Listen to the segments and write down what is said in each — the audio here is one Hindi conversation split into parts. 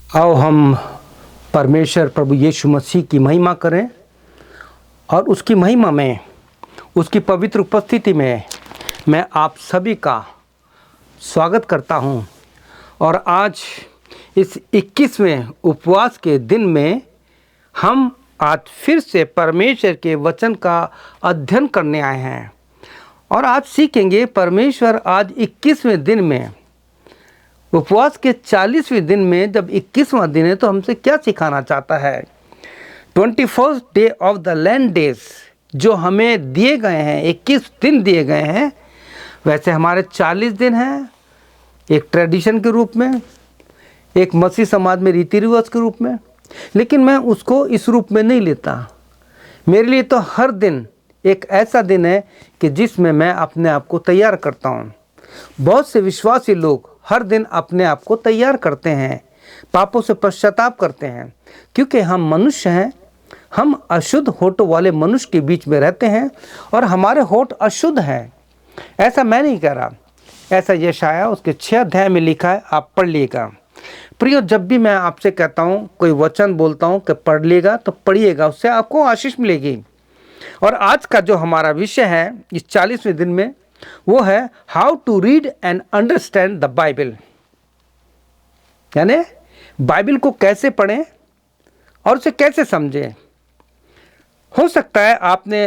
आओ हम परमेश्वर प्रभु यीशु मसीह की महिमा करें और उसकी महिमा में, उसकी पवित्र उपस्थिति में मैं आप सभी का स्वागत करता हूं। और आज इस 21वें उपवास के दिन में हम आज फिर से परमेश्वर के वचन का अध्ययन करने आए हैं और आज सीखेंगे परमेश्वर आज 21वें दिन में, उपवास के 40वें दिन में जब 21वां दिन है तो हमसे क्या सिखाना चाहता है। 21st day of the land days जो हमें दिए गए हैं, 21 दिन दिए गए हैं। वैसे हमारे 40 दिन हैं, एक ट्रेडिशन के रूप में, एक मसीह समाज में रीति रिवाज के रूप में, लेकिन मैं उसको इस रूप में नहीं लेता। मेरे लिए तो हर दिन एक ऐसा दिन है कि जिसमें मैं अपने आप को तैयार करता हूँ। बहुत से विश्वासी लोग हर दिन अपने आप को तैयार करते हैं, पापों से पश्चाताप करते हैं, क्योंकि हम मनुष्य हैं। हम अशुद्ध होठों वाले मनुष्य के बीच में रहते हैं और हमारे होठ अशुद्ध हैं। ऐसा मैं नहीं कह रहा, ऐसा यशाया उसके 6 अध्याय में लिखा है, आप पढ़ लीजिएगा। प्रियो, जब भी मैं आपसे कहता हूँ, कोई वचन बोलता हूँ कि पढ़ लीजिएगा, तो पढ़िएगा, उससे आपको आशीष मिलेगी। और आज का जो हमारा विषय है इस 40वें दिन में, वो है how to read and understand the Bible, यानी बाइबल को कैसे पढ़ें और उसे कैसे समझें। हो सकता है आपने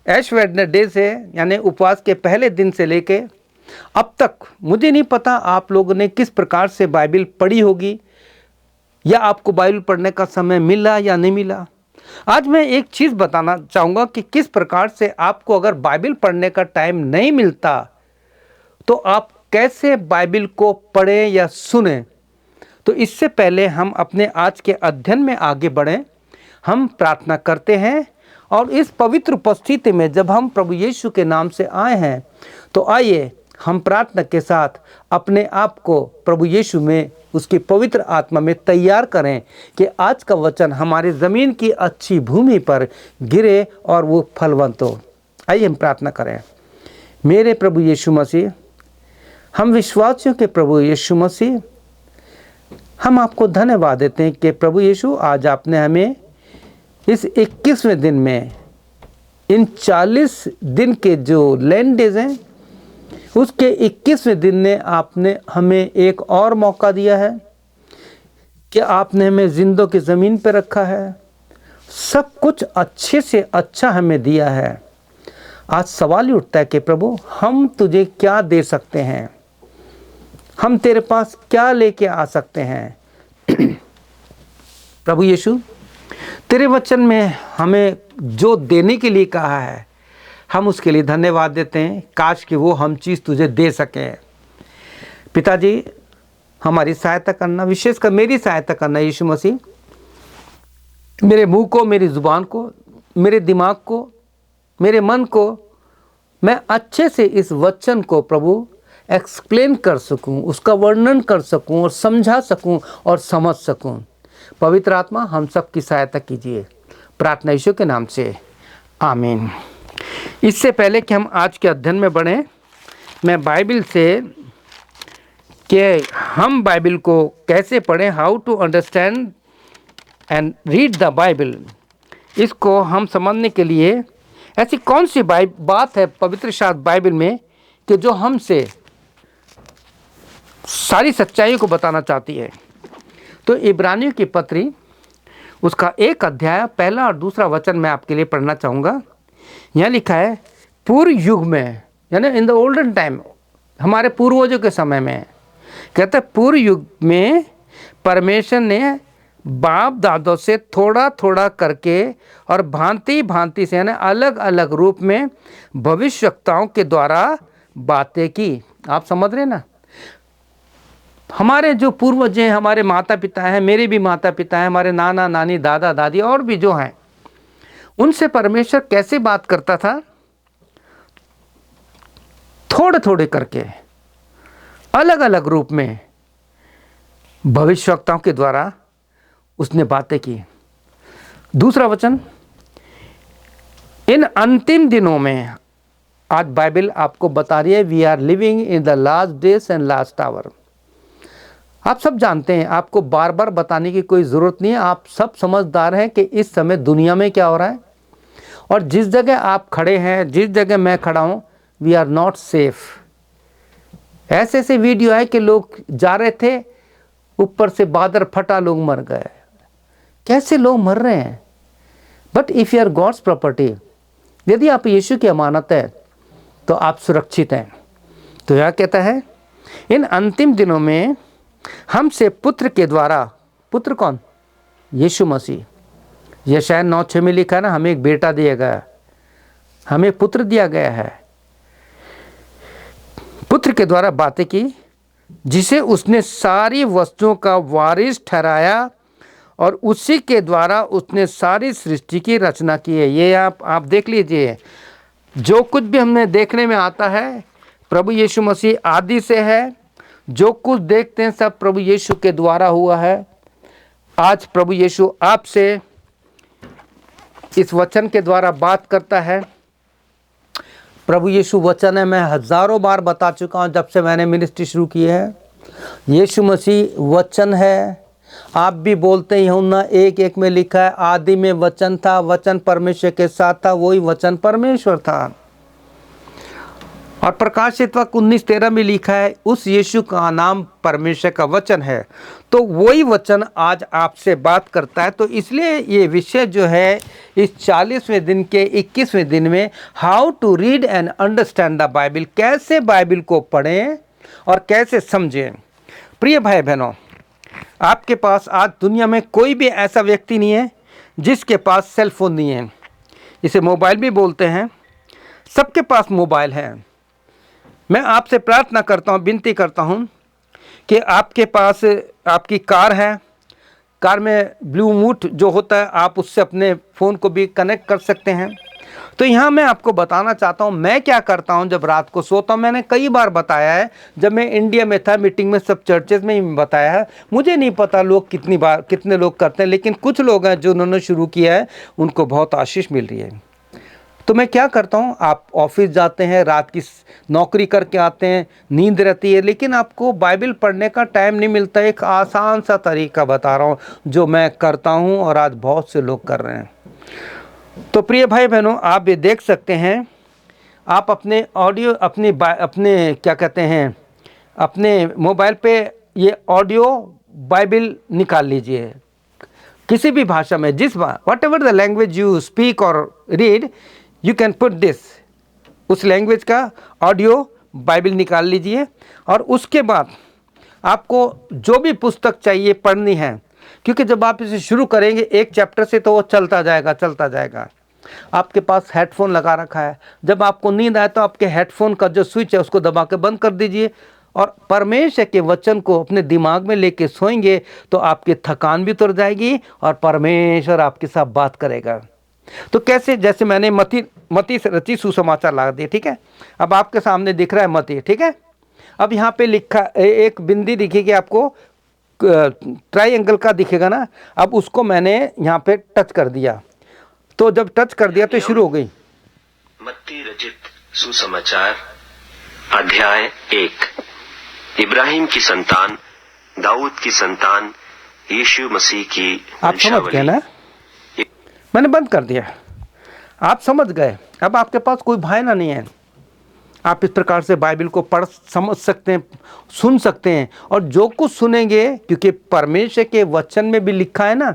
ऐश वेडनेसडे से, यानी उपवास के पहले दिन से लेके अब तक, मुझे नहीं पता आप लोगों ने किस प्रकार से बाइबल पढ़ी होगी, या आपको बाइबल पढ़ने का समय मिला या नहीं मिला। आज मैं एक चीज़ बताना चाहूँगा कि किस प्रकार से आपको अगर बाइबल पढ़ने का टाइम नहीं मिलता तो आप कैसे बाइबल को पढ़ें या सुनें। तो इससे पहले हम अपने आज के अध्ययन में आगे बढ़ें। हम प्रार्थना करते हैं और इस पवित्र उपस्थिति में जब हम प्रभु यीशु के नाम से आए हैं, तो आइए हम प्रार्थना के साथ अपने आप को प्रभु यीशु में, उसकी पवित्र आत्मा में तैयार करें कि आज का वचन हमारे ज़मीन की अच्छी भूमि पर गिरे और वो फलवंत हो। आइए हम प्रार्थना करें। मेरे प्रभु यीशु मसीह, हम विश्वासियों के प्रभु यीशु मसीह, हम आपको धन्यवाद देते हैं कि प्रभु यीशु आज आपने हमें इस 21वें दिन में, इन 40 दिन के जो लैंड डेज हैं, उसके 21वें दिन ने आपने हमें एक और मौका दिया है कि आपने हमें जिंदों की ज़मीन पर रखा है। सब कुछ अच्छे से अच्छा हमें दिया है। आज सवाल ही उठता है कि प्रभु, हम तुझे क्या दे सकते हैं, हम तेरे पास क्या लेके आ सकते हैं। प्रभु यीशु, तेरे वचन में हमें जो देने के लिए कहा है, हम उसके लिए धन्यवाद देते हैं। काश कि वो हम चीज़ तुझे दे सकें। पिताजी, हमारी सहायता करना, विशेषकर मेरी सहायता करना यीशु मसीह। मेरे मुंह को, मेरी ज़ुबान को, मेरे दिमाग को, मेरे मन को, मैं अच्छे से इस वचन को प्रभु एक्सप्लेन कर सकूं, उसका वर्णन कर सकूं और समझा सकूं और समझ सकूं। पवित्र आत्मा हम सब की सहायता कीजिए, प्रार्थना यीशु के नाम से, आमीन। इससे पहले कि हम आज के अध्ययन में बढ़ें, मैं बाइबल से कि हम बाइबल को कैसे पढ़ें, how to understand and read the Bible, इसको हम समझने के लिए ऐसी कौन सी बात है पवित्र शास्त्र बाइबल में कि जो हमसे सारी सच्चाई को बताना चाहती है। तो इब्रानियों की पत्री, उसका 1 अध्याय, पहला और दूसरा वचन मैं आपके लिए पढ़ना चाहूँगा। यहाँ लिखा है, पूर्व युग में, यानी इन द ओल्डन टाइम, हमारे पूर्वजों के समय में, कहते हैं पूर्व युग में परमेश्वर ने बाप दादों से थोड़ा थोड़ा करके और भांति भांति से, यानी अलग अलग रूप में भविष्यवक्ताओं के द्वारा बातें की। आप समझ रहे ना, हमारे जो पूर्वज हैं, हमारे माता पिता हैं, मेरे भी माता पिता हैं, हमारे नाना नानी, दादा दादी और भी जो हैं, उनसे परमेश्वर कैसे बात करता था, थोड़े थोड़े करके, अलग अलग रूप में भविष्यवक्ताओं के द्वारा उसने बातें की। दूसरा वचन, इन अंतिम दिनों में, आज बाइबल आपको बता रही है, we are living in the last days and last hour. आप सब जानते हैं, आपको बार बार बताने की कोई ज़रूरत नहीं है। आप सब समझदार हैं कि इस समय दुनिया में क्या हो रहा है, और जिस जगह आप खड़े हैं, जिस जगह मैं खड़ा हूँ, वी आर नॉट सेफ। ऐसे ऐसे वीडियो है कि लोग जा रहे थे, ऊपर से बादल फटा, लोग मर गए। कैसे लोग मर रहे हैं? But if you are God's property, यदि आप यीशु की अमानत है तो आप सुरक्षित हैं। तो यह कहता है, इन अंतिम दिनों में हमसे पुत्र के द्वारा, पुत्र कौन? यीशु मसीह। यशायाह 9:6 में लिखा है ना, हमें एक बेटा दिया गया, हमें पुत्र दिया गया है। पुत्र के द्वारा बातें की, जिसे उसने सारी वस्तुओं का वारिस ठहराया, और उसी के द्वारा उसने सारी सृष्टि की रचना की है। ये आप देख लीजिए, जो कुछ भी हमने देखने में आता है, प्रभु यीशु मसीह आदि से है। जो कुछ देखते हैं सब प्रभु यीशु के द्वारा हुआ है। आज प्रभु यीशु आपसे इस वचन के द्वारा बात करता है। प्रभु यीशु वचन है, मैं हज़ारों बार बता चुका हूँ जब से मैंने मिनिस्ट्री शुरू की है। यीशु मसीह वचन है। आप भी बोलते ही यूहन्ना 1:1 में लिखा है, आदि में वचन था, वचन परमेश्वर के साथ था, वही वचन परमेश्वर था। और प्रकाशित वाक्य 19:13 में लिखा है, उस यीशु का नाम परमेश्वर का वचन है। तो वही वचन आज आपसे बात करता है। तो इसलिए ये विषय जो है, इस 40वें दिन के 21वें दिन में, how to read and understand the Bible, कैसे बाइबल को पढ़ें और कैसे समझें। प्रिय भाई बहनों, आपके पास आज दुनिया में कोई भी ऐसा व्यक्ति नहीं है जिसके पास सेल फोन नहीं है। इसे मोबाइल भी बोलते हैं। सबके पास मोबाइल है। मैं आपसे प्रार्थना करता हूँ, विनती करता हूँ कि आपके पास आपकी कार है, कार में ब्लूटूथ जो होता है, आप उससे अपने फ़ोन को भी कनेक्ट कर सकते हैं। तो यहाँ मैं आपको बताना चाहता हूँ मैं क्या करता हूँ जब रात को सोता हूँ। मैंने कई बार बताया है, जब मैं इंडिया में था मीटिंग में, सब चर्चेज में ही बताया है। मुझे नहीं पता लोग कितने लोग करते हैं, लेकिन कुछ लोग हैं जो उन्होंने शुरू किया है, उनको बहुत आशीष मिल रही है। तो मैं क्या करता हूँ, आप ऑफिस जाते हैं, रात की नौकरी करके आते हैं, नींद रहती है, लेकिन आपको बाइबल पढ़ने का टाइम नहीं मिलता। एक आसान सा तरीका बता रहा हूँ जो मैं करता हूँ और आज बहुत से लोग कर रहे हैं। तो प्रिय भाई बहनों, आप ये देख सकते हैं, आप अपने ऑडियो अपने क्या कहते हैं, अपने मोबाइल पे ये ऑडियो बाइबल निकाल लीजिए, किसी भी भाषा में, जिस whatever the language you speak और read, you can put this, उस लैंग्वेज का ऑडियो बाइबल निकाल लीजिए। और उसके बाद आपको जो भी पुस्तक चाहिए पढ़नी है, क्योंकि जब आप इसे शुरू करेंगे एक चैप्टर से, तो वो चलता जाएगा। आपके पास हेडफोन लगा रखा है, जब आपको नींद आए तो आपके हेडफोन का जो स्विच है उसको दबा के बंद कर दीजिए, और परमेश्वर के वचन को अपने दिमाग में लेके सोएंगे तो आपकी थकान भी उतर जाएगी और परमेश्वर आपके साथ बात करेगा। तो कैसे, जैसे मैंने मती से रची सुसमाचार ला दिए, ठीक है। अब आपके सामने दिख रहा है मती, ठीक है। अब यहाँ पे लिखा एक बिंदी दिखेगी आपको, ट्रायंगल का दिखेगा ना। अब उसको मैंने यहाँ पे टच कर दिया, तो जब टच कर दिया तो शुरू हो गई मत्ती रचित सुसमाचार अध्याय 1। इब्राहिम की संतान, दाऊद की संतान, यीशु मसीह की आप समझ गए ना, मैंने बंद कर दिया, आप समझ गए। अब आपके पास कोई भाईना नहीं है, आप इस प्रकार से बाइबल को पढ़ समझ सकते हैं, सुन सकते हैं। और जो कुछ सुनेंगे, क्योंकि परमेश्वर के वचन में भी लिखा है ना,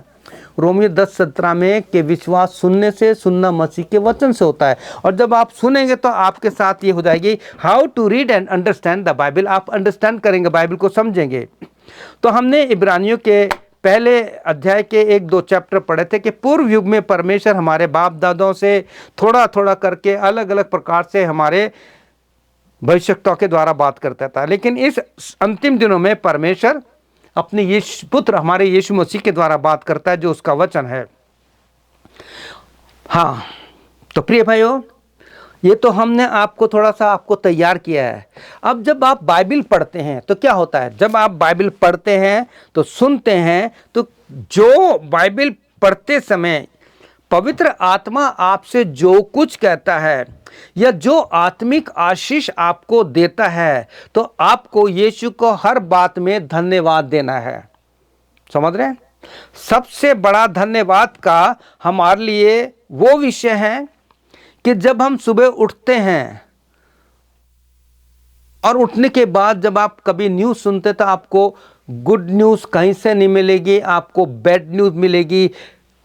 रोमियो 10:17 में, कि विश्वास सुनने से, सुनना मसीह के वचन से होता है। और जब आप सुनेंगे तो आपके साथ ये हो जाएगी, how to read and understand the Bible. आप अंडरस्टैंड करेंगे, बाइबल को समझेंगे। तो हमने इब्रानियों के पहले अध्याय के 1-2 चैप्टर पढ़े थे कि पूर्व युग में परमेश्वर हमारे बाप दादों से थोड़ा थोड़ा करके अलग अलग प्रकार से हमारे भविष्यवक्ताओं के द्वारा बात करता था, लेकिन इस अंतिम दिनों में परमेश्वर अपने पुत्र हमारे यीशु मसीह के द्वारा बात करता है, जो उसका वचन है। हाँ, तो प्रिय भाइयों, ये तो हमने आपको थोड़ा सा आपको तैयार किया है। अब जब आप बाइबल पढ़ते हैं तो क्या होता है, जब आप बाइबल पढ़ते हैं तो सुनते हैं, तो जो बाइबल पढ़ते समय पवित्र आत्मा आपसे जो कुछ कहता है या जो आत्मिक आशीष आपको देता है, तो आपको यीशु को हर बात में धन्यवाद देना है। समझ रहे हैं? सबसे बड़ा धन्यवाद का हमारे लिए वो विषय है कि जब हम सुबह उठते हैं और उठने के बाद जब आप कभी न्यूज़ सुनते तो आपको गुड न्यूज़ कहीं से नहीं मिलेगी, आपको बैड न्यूज़ मिलेगी,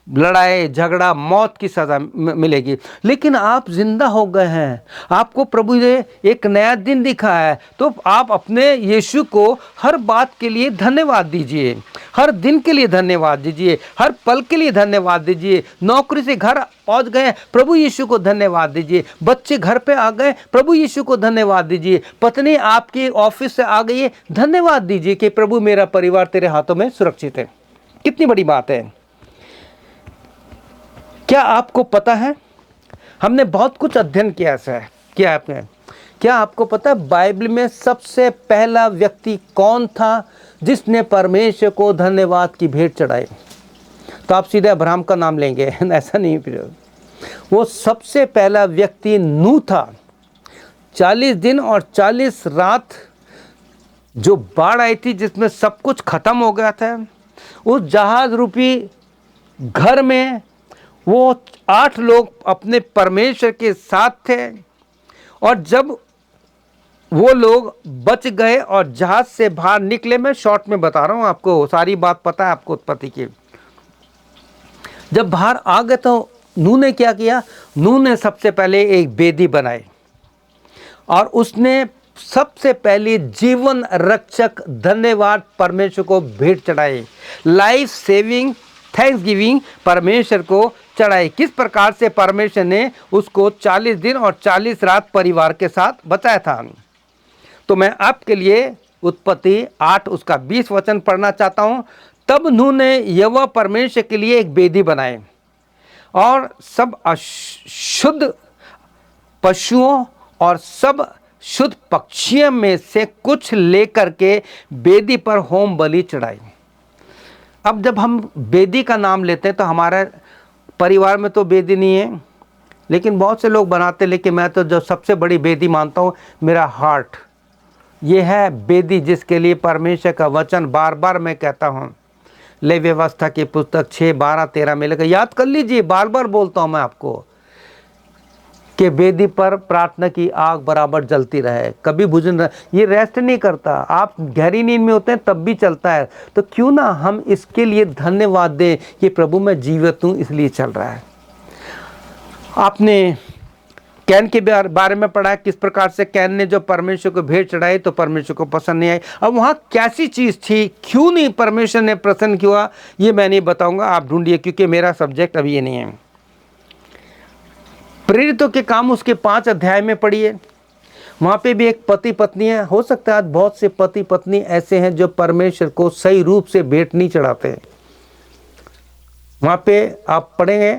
लड़ाई झगड़ा मौत की सज़ा मिलेगी। लेकिन आप जिंदा हो गए हैं, आपको प्रभु ने एक नया दिन दिखा है, तो आप अपने यीशु को हर बात के लिए धन्यवाद दीजिए, हर दिन के लिए धन्यवाद दीजिए, हर पल के लिए धन्यवाद दीजिए। नौकरी से घर पहुंच गए, प्रभु यीशु को धन्यवाद दीजिए। बच्चे घर पे आ गए, प्रभु यीशु को धन्यवाद दीजिए। पत्नी आपकी ऑफिस से आ गई है, धन्यवाद दीजिए कि प्रभु मेरा परिवार तेरे हाथों में सुरक्षित है। कितनी बड़ी बात है। क्या आपको पता है, हमने बहुत कुछ अध्ययन किया है, क्या आपने, क्या आपको पता है बाइबल में सबसे पहला व्यक्ति कौन था जिसने परमेश्वर को धन्यवाद की भेंट चढ़ाई? तो आप सीधे अब्राहम का नाम लेंगे, ऐसा नहीं। फिर वो सबसे पहला व्यक्ति नूह था। 40 दिन और 40 रात जो बाढ़ आई थी, जिसमें सब कुछ खत्म हो गया था, उस जहाज रूपी घर में वो 8 लोग अपने परमेश्वर के साथ थे। और जब वो लोग बच गए और जहाज से बाहर निकले, मैं शॉर्ट में बता रहा हूँ, आपको सारी बात पता है, आपको उत्पत्ति की। जब बाहर आ गए तो नूह ने क्या किया? नूह ने सबसे पहले एक वेदी बनाई और उसने सबसे पहले जीवन रक्षक धन्यवाद परमेश्वर को भेंट चढ़ाई, लाइफ सेविंग थैंक्स गिविंग परमेश्वर को चढ़ाई। किस प्रकार से परमेश्वर ने उसको 40 दिन और 40 रात परिवार के साथ बचाया था। तो मैं आपके लिए उत्पत्ति 8 उसका 20 वचन पढ़ना चाहता हूँ। तब नूह ने यहोवा परमेश्वर के लिए एक वेदी बनाई और सब अशुद्ध पशुओं और सब शुद्ध पक्षियों में से कुछ लेकर के वेदी पर होम बलि चढ़ाई। अब जब हम वेदी का नाम लेते हैं तो हमारे परिवार में तो वेदी नहीं है, लेकिन बहुत से लोग बनाते। लेकिन मैं तो जो सबसे बड़ी वेदी मानता हूँ, मेरा हार्ट, ये है वेदी जिसके लिए परमेश्वर का वचन बार बार मैं कहता हूँ। ले व्यवस्था की पुस्तक 6, 12, 13 में लेकर याद कर लीजिए, बार बार बोलता हूँ मैं आपको कि वेदी पर प्रार्थना की आग बराबर जलती रहे, कभी बुझ न, ये रेस्ट नहीं करता। आप गहरी नींद में होते हैं तब भी चलता है। तो क्यों ना हम इसके लिए धन्यवाद दें कि प्रभु मैं जीवित हूँ, इसलिए चल रहा है। आपने कैन के बारे में पढ़ा है, किस प्रकार से कैन ने जो परमेश्वर को भेंट चढ़ाई तो परमेश्वर को पसंद नहीं आई। अब वहाँ कैसी चीज़ थी, क्यों नहीं परमेश्वर ने प्रसन्न किया, ये मैं नहीं बताऊँगा, आप ढूंढिए, क्योंकि मेरा सब्जेक्ट अभी ये नहीं है। प्रेरितों के काम उसके 5 अध्याय में पढ़िए, वहाँ पे भी एक पति पत्नी है। हो सकता है आज बहुत से पति पत्नी ऐसे हैं जो परमेश्वर को सही रूप से भेंट नहीं चढ़ाते। वहाँ पे आप पढ़ेंगे,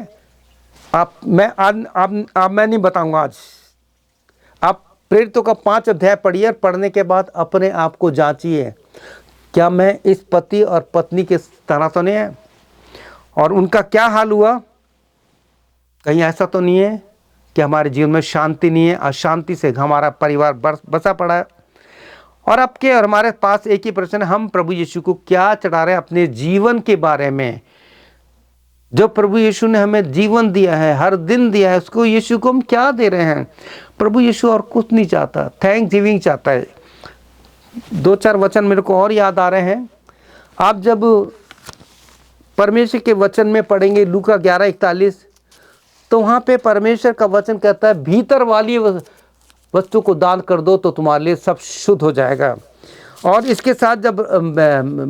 मैं नहीं बताऊंगा आज। आप प्रेरितों का 5 अध्याय पढ़िए और पढ़ने के बाद अपने आप को जांचिए, क्या मैं इस पति और पत्नी के तरह तो नहीं है, और उनका क्या हाल हुआ। कहीं ऐसा तो नहीं है कि हमारे जीवन में शांति नहीं है, अशांति से हमारा परिवार बसा पड़ा है। और आपके और हमारे पास एक ही प्रश्न है, हम प्रभु यीशु को क्या चढ़ा रहे हैं अपने जीवन के बारे में। जो प्रभु यीशु ने हमें जीवन दिया है, हर दिन दिया है, उसको यीशु को हम क्या दे रहे हैं। प्रभु यीशु और कुछ नहीं चाहता, थैंक्स गिविंग चाहता है। 2-4 वचन मेरे को और याद आ रहे हैं। आप जब परमेश्वर के वचन में पढ़ेंगे लूका 11:41, तो वहाँ पे परमेश्वर का वचन कहता है भीतर वाली वस्तु को दान कर दो तो तुम्हारे लिए सब शुद्ध हो जाएगा। और इसके साथ जब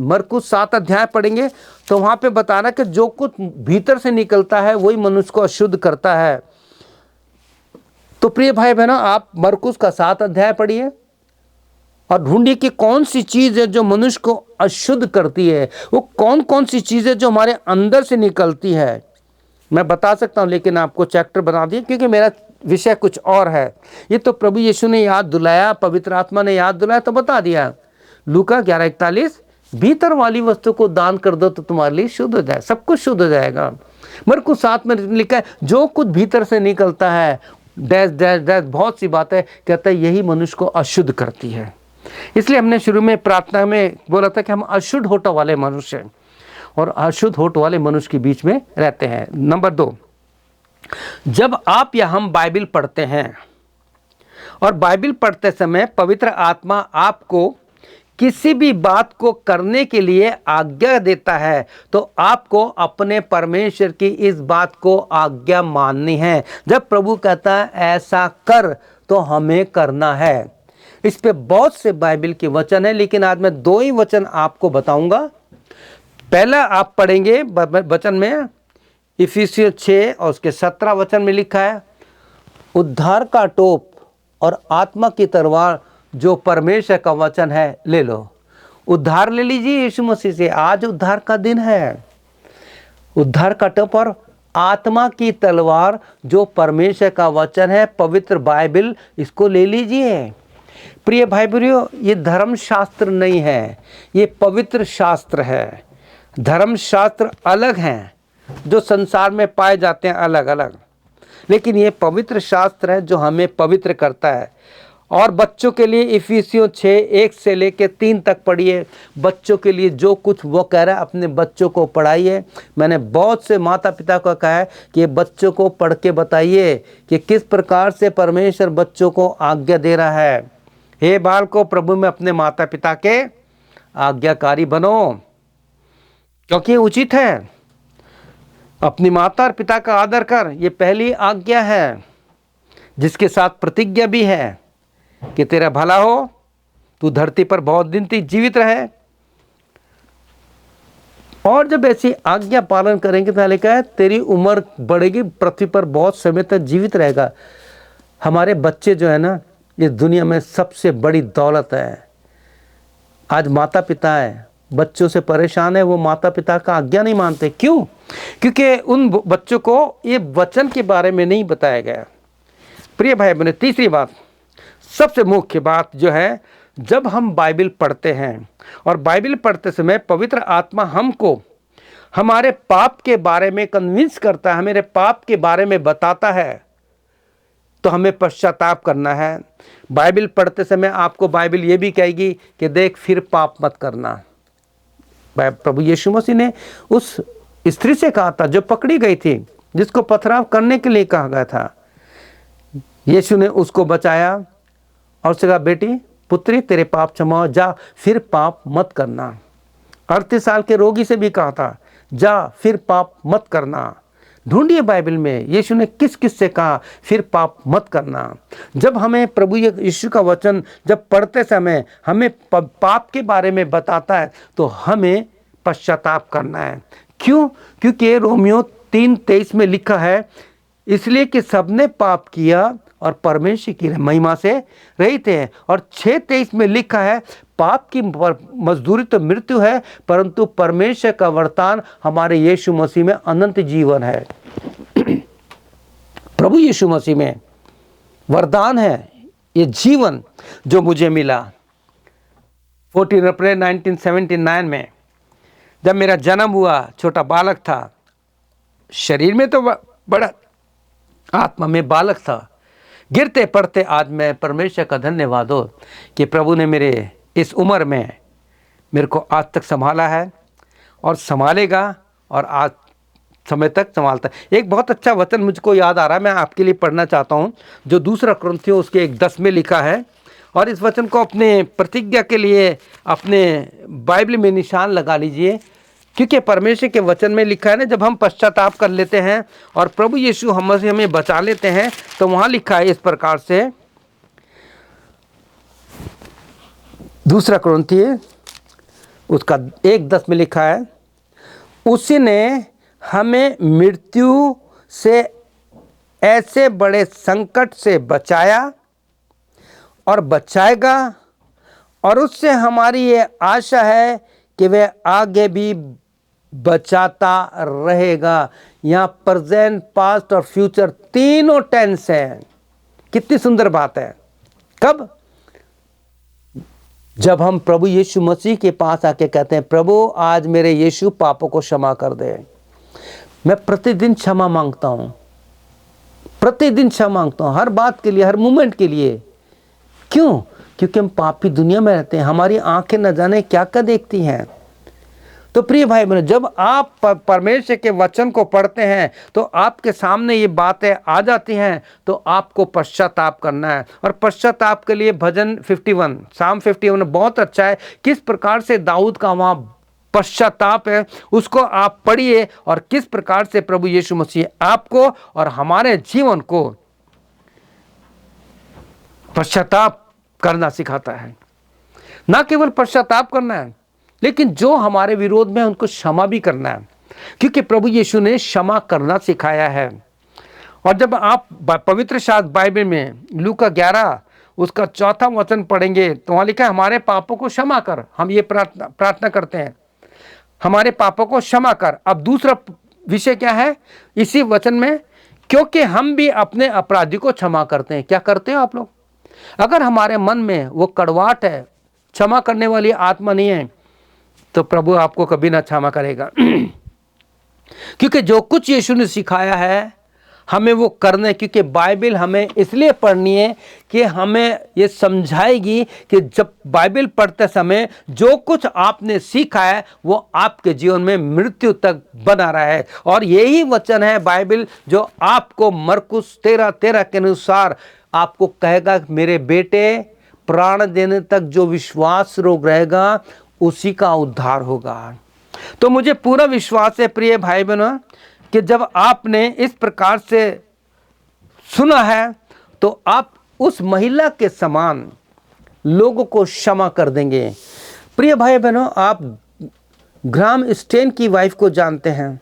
मरकुस 7 अध्याय पढ़ेंगे तो वहाँ पे बताना कि जो कुछ भीतर से निकलता है वही मनुष्य को अशुद्ध करता है। तो प्रिय भाई बहनों, आप मरकुस का 7 अध्याय पढ़िए और ढूंढिए कि कौन सी चीज़ है जो मनुष्य को अशुद्ध करती है, वो कौन कौन सी चीज़ है जो हमारे अंदर से निकलती है। मैं बता सकता हूँ, लेकिन आपको चैप्टर बना दिए क्योंकि मेरा विषय कुछ और है। ये तो प्रभु यीशु ने याद दिलाया, पवित्र आत्मा ने याद दिलाया तो बता दिया। लूका 11:41, भीतर वाली वस्तु को दान कर दो तो तुम्हारे लिए शुद्ध हो जाए, सब कुछ शुद्ध हो जाएगा। मरकुस 7 में लिखा है जो कुछ भीतर से निकलता है डैश डैश डैश, बहुत सी बातें कहता है, यही मनुष्य को अशुद्ध करती है। इसलिए हमने शुरू में प्रार्थना में बोला था कि हम अशुद्ध होठ वाले मनुष्य हैं और अशुद्ध होठ वाले मनुष्य के बीच में रहते हैं। नंबर 2, जब आप या हम बाइबल पढ़ते हैं और बाइबल पढ़ते समय पवित्र आत्मा आपको किसी भी बात को करने के लिए आज्ञा देता है तो आपको अपने परमेश्वर की इस बात को आज्ञा माननी है। जब प्रभु कहता है ऐसा कर तो हमें करना है। इस पे बहुत से बाइबल के वचन है, लेकिन आज मैं 2 ही वचन आपको बताऊंगा। पहला आप पढ़ेंगे वचन में इफिसियों 6 और उसके 17 वचन में लिखा है, उद्धार का टोप और आत्मा की तलवार जो परमेश्वर का वचन है ले लो। उद्धार ले लीजिए यीशु मसीह से, आज उद्धार का दिन है। उद्धार का टोप और आत्मा की तलवार जो परमेश्वर का वचन है, पवित्र बाइबल, इसको ले लीजिए। प्रिय भाई बहनों, ये धर्म शास्त्र नहीं है, ये पवित्र शास्त्र है। धर्म शास्त्र अलग हैं जो संसार में पाए जाते हैं अलग अलग, लेकिन ये पवित्र शास्त्र है जो हमें पवित्र करता है। और बच्चों के लिए इफिसियों 6:1 से लेकर 3 तक पढ़िए। बच्चों के लिए जो कुछ वो कह रहा है अपने बच्चों को पढ़ाइए। मैंने बहुत से माता पिता को कहा है कि बच्चों को पढ़ के बताइए कि किस प्रकार से परमेश्वर बच्चों को आज्ञा दे रहा है। हे बालकों, प्रभु में अपने माता पिता के आज्ञाकारी बनो, क्योंकि उचित है। अपनी माता और पिता का आदर कर, ये पहली आज्ञा है, जिसके साथ प्रतिज्ञा भी है कि तेरा भला हो, तू धरती पर बहुत दिन तक जीवित रहे। और जब ऐसी आज्ञा पालन करेंगे तो लिखा है तेरी उम्र बढ़ेगी, पृथ्वी पर बहुत समय तक जीवित रहेगा। हमारे बच्चे जो है ना, इस दुनिया में सबसे बड़ी दौलत है। आज माता पिता है, बच्चों से परेशान है, वो माता पिता का आज्ञा नहीं मानते। क्यों? क्योंकि उन बच्चों को ये वचन के बारे में नहीं बताया गया। प्रिय भाई बहनों, तीसरी बात, सबसे मुख्य बात जो है, जब हम बाइबल पढ़ते हैं और बाइबल पढ़ते समय पवित्र आत्मा हमको हमारे पाप के बारे में कन्विंस करता है, हमारे पाप के बारे में बताता है, तो हमें पश्चाताप करना है। बाइबल पढ़ते समय आपको बाइबल ये भी कहेगी कि देख फिर पाप मत करना। प्रभु यीशु मसीह ने उस स्त्री से कहा था जो पकड़ी गई थी, जिसको पथराव करने के लिए कहा गया था। यीशु ने उसको बचाया और उससे कहा, बेटी पुत्री तेरे पाप क्षमा, जा फिर पाप मत करना। 38 साल के रोगी से भी कहा था, जा फिर पाप मत करना। ढूंढिए बाइबल में यीशु ने किस किस से कहा फिर पाप मत करना। जब हमें प्रभु यीशु का वचन जब पढ़ते समय हमें पाप के बारे में बताता है तो हमें पश्चाताप करना है। क्यों? क्योंकि रोमियो 3:23 में लिखा है, इसलिए कि सबने पाप किया और परमेश्वर की महिमा से रहित हैं। और 6:23 में लिखा है, पाप की मजदूरी तो मृत्यु है, परंतु परमेश्वर का वरदान हमारे यीशु मसीह में अनंत जीवन है। प्रभु यीशु मसीह में वरदान है ये जीवन जो मुझे मिला। 14 अप्रैल 1979 में जब मेरा जन्म हुआ, छोटा बालक था, शरीर में तो बड़ा, आत्मा में बालक था। गिरते पड़ते आज मैं परमेश्वर का धन्यवाद हो कि प्रभु ने मेरे इस उम्र में मेरे को आज तक संभाला है और संभालेगा और आज समय तक संभालता है। एक बहुत अच्छा वचन मुझको याद आ रहा है, मैं आपके लिए पढ़ना चाहता हूँ, जो 2 कुरिन्थियों उसके 1:10 में लिखा है। और इस वचन को अपने प्रतिज्ञा के लिए अपने बाइबल में निशान लगा लीजिए, क्योंकि परमेश्वर के वचन में लिखा है ना, जब हम पश्चाताप कर लेते हैं और प्रभु यीशु हमसे हमें बचा लेते हैं तो वहाँ लिखा है इस प्रकार से, 2 कुरिन्थियों उसका 1:10 में लिखा है, उसी ने हमें मृत्यु से ऐसे बड़े संकट से बचाया और बचाएगा, और उससे हमारी ये आशा है कि वह आगे भी बचाता रहेगा। यहाँ प्रेजेंट, पास्ट और फ्यूचर तीनों टेंस है। कितनी सुंदर बात है। कब? जब हम प्रभु यीशु मसीह के पास आके कहते हैं, प्रभु आज मेरे यीशु पापों को क्षमा कर दे, मैं प्रतिदिन क्षमा मांगता हूँ, प्रतिदिन क्षमा मांगता हूँ, हर बात के लिए, हर मोमेंट के लिए। क्यों? क्योंकि हम पापी दुनिया में रहते हैं, हमारी आंखें न जाने क्या क्या देखती हैं। तो प्रिय भाई बहनों, जब आप परमेश्वर के वचन को पढ़ते हैं तो आपके सामने ये बातें आ जाती हैं, तो आपको पश्चाताप करना है। और पश्चाताप के लिए भजन 51, साम 51 बहुत अच्छा है। किस प्रकार से दाऊद का वहाँ पश्चाताप है, उसको आप पढ़िए, और किस प्रकार से प्रभु यीशु मसीह आपको और हमारे जीवन को पश्चाताप करना सिखाता है। ना केवल पश्चाताप करना है, लेकिन जो हमारे विरोध में उनको क्षमा भी करना है, क्योंकि प्रभु यीशु ने क्षमा करना सिखाया है। और जब आप पवित्र शास्त्र बाइबल में लूका 11 उसका 4 वचन पढ़ेंगे तो वहाँ लिखा है, हमारे पापों को क्षमा कर। हम ये प्रार्थना करते हैं, हमारे पापों को क्षमा कर। अब दूसरा विषय क्या है इसी वचन में? क्योंकि हम भी अपने अपराधी को क्षमा करते हैं। क्या करते हो आप लोग? अगर हमारे मन में वो कड़वाहट है, क्षमा करने वाली आत्मा नहीं है, तो प्रभु आपको कभी ना क्षमा करेगा। क्योंकि जो कुछ यीशु ने सिखाया है हमें वो करना है। क्योंकि बाइबल हमें इसलिए पढ़नी है कि हमें ये समझाएगी कि जब बाइबल पढ़ते समय जो कुछ आपने सीखा है वो आपके जीवन में मृत्यु तक बना रहा है। और यही वचन है बाइबल जो आपको मरकुस 13:13 के अनुसार आपको कहेगा, मेरे बेटे, प्राण देने तक जो विश्वास रोग रहेगा उसी का उद्धार होगा। तो मुझे पूरा विश्वास है प्रिय भाई बहनों कि जब आपने इस प्रकार से सुना है तो आप उस महिला के समान लोगों को क्षमा कर देंगे। प्रिय भाई बहनों, आप ग्राम स्टेन की वाइफ को जानते हैं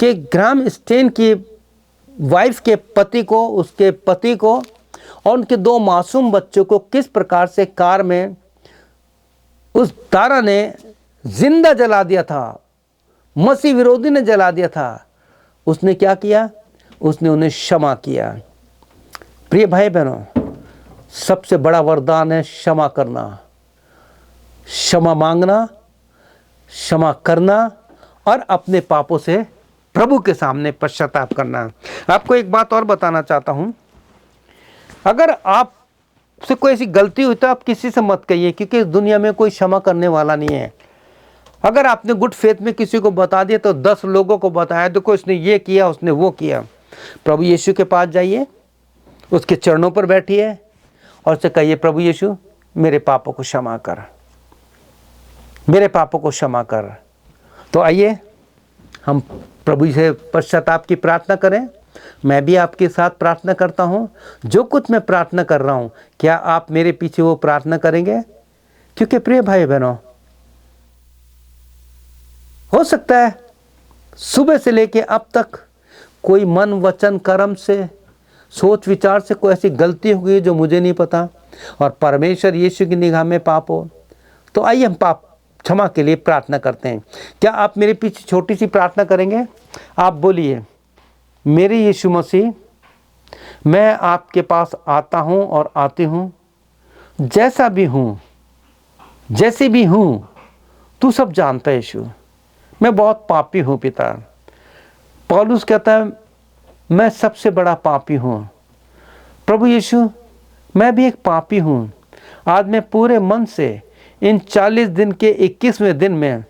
कि ग्राम स्टेन की वाइफ के पति को, उसके पति को और उनके 2 मासूम बच्चों को किस प्रकार से कार में उस तारा ने जिंदा जला दिया था, मसीह विरोधी ने जला दिया था। उसने क्या किया? उसने उन्हें क्षमा किया। प्रिय भाई बहनों, सबसे बड़ा वरदान है क्षमा करना, क्षमा मांगना, क्षमा करना और अपने पापों से प्रभु के सामने पश्चाताप करना। आपको एक बात और बताना चाहता हूं, अगर आप से कोई ऐसी गलती हुई तो आप किसी से मत कहिए, क्योंकि इस दुनिया में कोई क्षमा करने वाला नहीं है। अगर आपने गुड फेथ में किसी को बता दिया तो 10 लोगों को बताया, देखो इसने ये किया, उसने वो किया। प्रभु यीशु के पास जाइए, उसके चरणों पर बैठिए और उससे कहिए, प्रभु यीशु मेरे पापों को क्षमा कर, मेरे पापों को क्षमा कर। तो आइए हम प्रभु से पश्चाताप की प्रार्थना करें। मैं भी आपके साथ प्रार्थना करता हूं। जो कुछ मैं प्रार्थना कर रहा हूं, क्या आप मेरे पीछे वो प्रार्थना करेंगे? क्योंकि प्रिय भाई बहनों, हो सकता है सुबह से लेके अब तक कोई मन, वचन, कर्म से, सोच विचार से कोई ऐसी गलती हो गई जो मुझे नहीं पता और परमेश्वर यीशु की निगाह में पाप हो। तो आइए हम पाप क्षमा के लिए प्रार्थना करते हैं। क्या आप मेरे पीछे छोटी सी प्रार्थना करेंगे? आप बोलिए, मेरे यीशु मसीह, मैं आपके पास आता हूं और आती हूं, जैसा भी हूं, जैसे भी हूं, तू सब जानता है यीशु। मैं बहुत पापी हूं पिता। पौलुस कहता है मैं सबसे बड़ा पापी हूं। प्रभु यीशु, मैं भी एक पापी हूं। आज मैं पूरे मन से इन 40 दिन के 21वें दिन में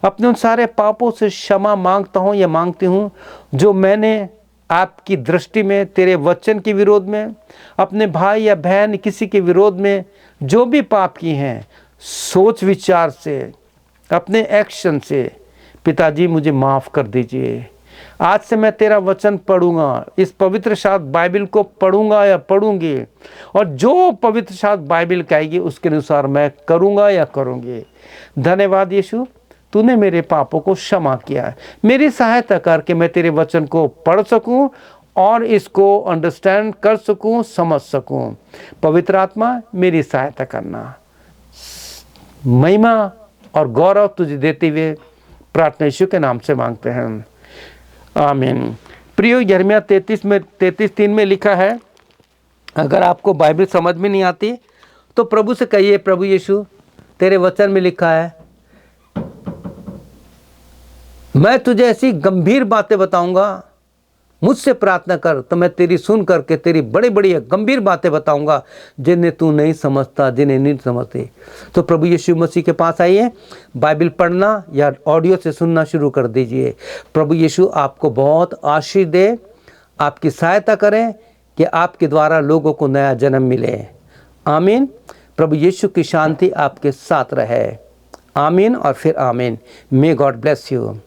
अपने उन सारे पापों से क्षमा मांगता हूं या मांगती हूं जो मैंने आपकी दृष्टि में, तेरे वचन के विरोध में, अपने भाई या बहन किसी के विरोध में जो भी पाप किए हैं, सोच विचार से, अपने एक्शन से, पिताजी मुझे माफ़ कर दीजिए। आज से मैं तेरा वचन पढ़ूंगा, इस पवित्र शास्त्र बाइबल को पढ़ूंगा या पढ़ूंगी, और जो पवित्र शास्त्र बाइबल कहेगी उसके अनुसार मैं करूंगा या करूंगी। धन्यवाद यीशु, तूने मेरे पापों को क्षमा किया है। मेरी सहायता करके मैं तेरे वचन को पढ़ सकूं और इसको अंडरस्टैंड कर सकूं, समझ सकूं। पवित्र आत्मा मेरी सहायता करना। महिमा और गौरव तुझे देते हुए प्रार्थना यीशु के नाम से मांगते हैं, आमीन। प्रियो, यिर्मयाह 33:3 में लिखा है, अगर आपको बाइबल समझ में नहीं आती तो प्रभु से कहिए, प्रभु यीशु तेरे वचन में लिखा है मैं तुझे ऐसी गंभीर बातें बताऊंगा, मुझसे प्रार्थना कर तो मैं तेरी सुन करके तेरी बड़ी बड़ी गंभीर बातें बताऊंगा जिन्हें तू नहीं समझता, जिन्हें नहीं समझते। तो प्रभु यीशु मसीह के पास आइए, बाइबल पढ़ना या ऑडियो से सुनना शुरू कर दीजिए। प्रभु यीशु आपको बहुत आशीष दे, आपकी सहायता करें कि आपके द्वारा लोगों को नया जन्म मिले। आमीन। प्रभु यीशु की शांति आपके साथ रहे। आमीन और फिर आमीन। May God bless you.